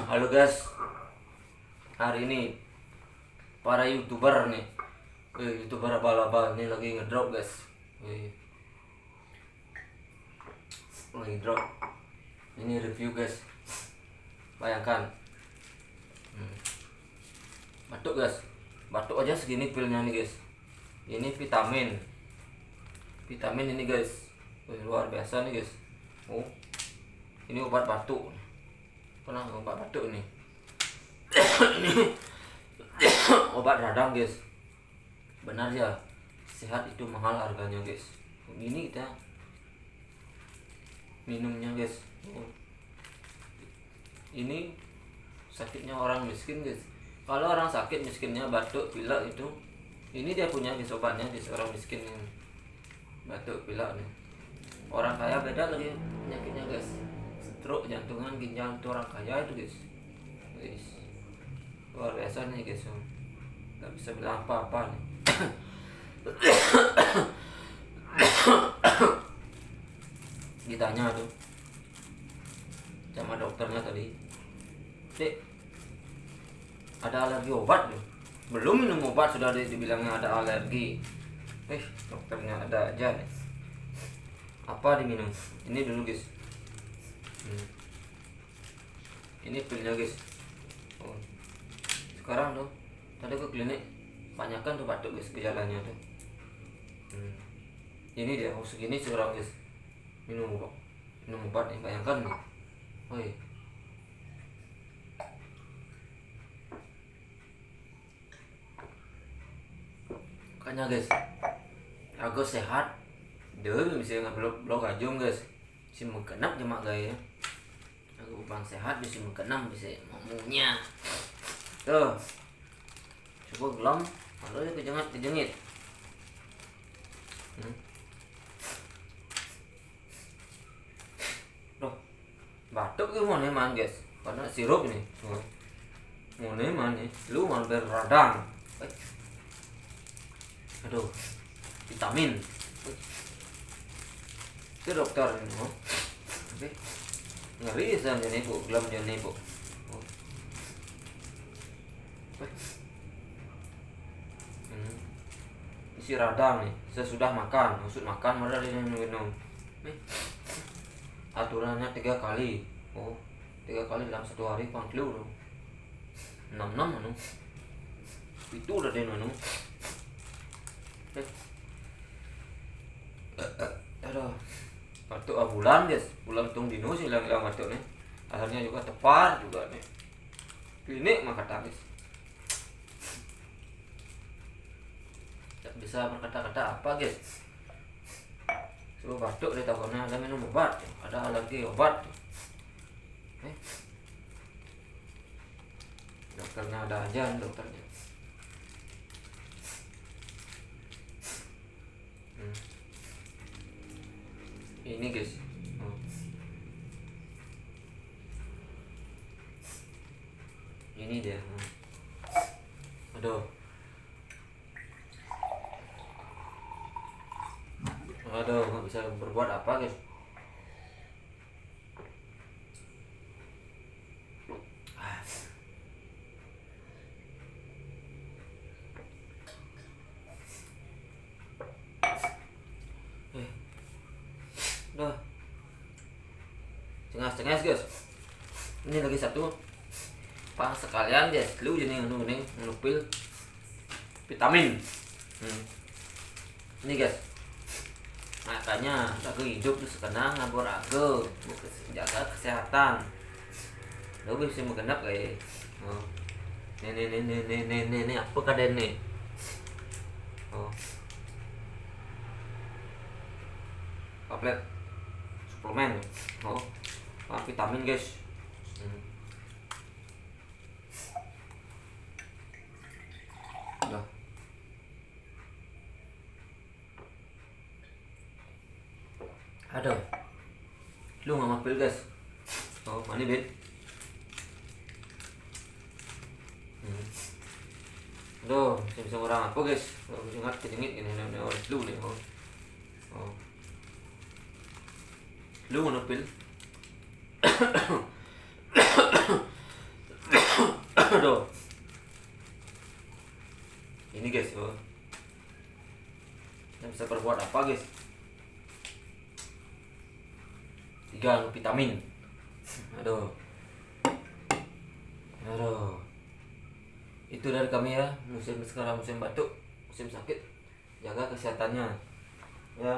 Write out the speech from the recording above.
Halo guys, hari ini para youtuber nih, youtuber abal-abal nih lagi ngedrop guys, lagi drop. Ini review guys, bayangkan, batuk guys, batuk aja segini pilnya nih guys. Ini vitamin ini guys, luar biasa nih guys. Oh, ini obat batuk. Pernah obat batuk nih. Ini obat radang guys. Benar ya, sehat itu mahal harganya guys. Ini kita minumnya guys. Ini sakitnya orang miskin guys. Kalau orang sakit miskinnya batuk pilek itu, ini dia punya guys obatnya guys. Orang miskin yang batuk pilek nih. Orang kaya beda lagi penyakitnya guys. Stroke, jantungan, ginjal itu orang kaya itu guys. Luar biasa nih guys. Gak bisa bilang apa-apa nih. Ditanya tuh sama dokternya tadi, Dek, ada alergi obat nih? Belum minum obat sudah dibilangnya ada alergi. Dokternya ada aja nih. Apa diminum? Ini dulu guys. Ini pilnya guys. Sekarang tuh tadi ke klinik banyakan tuh batuk guys gejalanya tuh. Ini dia segini seorang guys minum obat nih, bayangkan nih. Makanya guys, aku sehat dulu bisa nggak blok ajung guys. Si mengkenap jemak gaya. Aku bang sehat bisa mengkenam bisa mamunya. Tuh, coba gelom, lalu ya kejengit. Loh, batuk ke mana man guys? Karena sirup ini. Mana man nih? Lu man berradang. Aduh, vitamin. Itu dokter ini, oke. Ngeri sama jadi bu, gelom jadi bu. Isi radang nih, sesudah makan, maksud makan malah dia minum. Aturannya 3 kali. 3 kali dalam 1 hari pangklu dong. 6 anu. Itu udah dia anu. Aduh, batuk bulan guys, bulan tung dino sih hilang batuk nih. Akhirnya juga tepar juga nih. Klinik mah kata guys. Tak bisa berkata-kata apa guys. Coba batuk dia takutnya ada minum obat, ada alergi obat. Dokternya ada aja dokternya. Ini guys. Ini dia. Aduh, nggak bisa berbuat apa guys. Udah cengas guys. Ini lagi satu pas sekalian guys, lu jadi ngelupil vitamin. Ini guys, makanya aku hidup tuh sekarang ngabur aku jaga kesehatan. Lu bisa menggenap kayak nih apa kaden nih. Tablet suplemen, vitamin guys. Udah. Aduh, lu nggak mampir guys. Mana Ben? Aduh, bisa orang apa guys? Ingat kejengit ini orang lu nih. Lu ngono pil Aduh. Ini guys, oh. Yang bisa berbuat apa guys? 3 vitamin. Aduh. Aduh. Itu dari kami ya, musim sekarang musim batuk, musim sakit. Jaga kesehatannya. Ya.